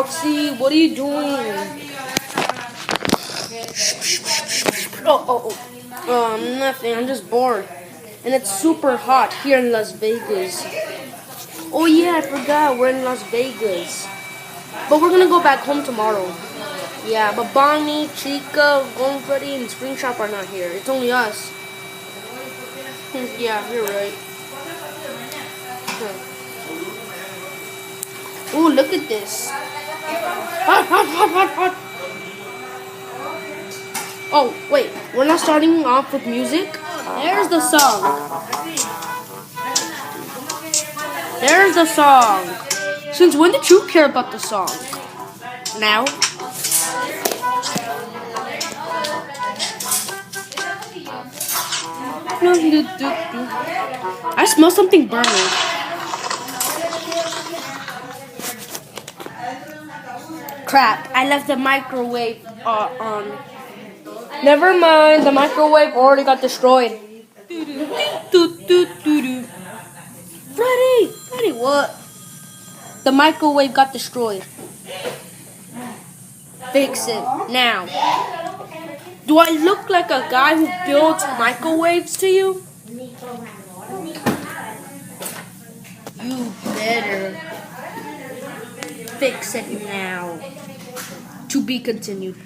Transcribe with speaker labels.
Speaker 1: Roxy, what are you doing? Nothing. I'm just bored. And it's super hot here in Las Vegas. Oh yeah, I forgot. We're in Las Vegas. But we're gonna go back home tomorrow. Yeah, but Bonnie, Chica, Golden Freddy, and Springtrap are not here. It's only us. Yeah, you're right. Oh, look at this. Hot, hot, hot, hot, hot. Oh, wait. We're not starting off with music. There's the song. There's the song. Since when did you care about the song? Now? I smell something burning. Crap, I left the microwave on. Never mind, the microwave already got destroyed. Freddy, what? The microwave got destroyed. Fix it, now. Do I look like a guy who builds microwaves to you? You better fix it now. To be continued.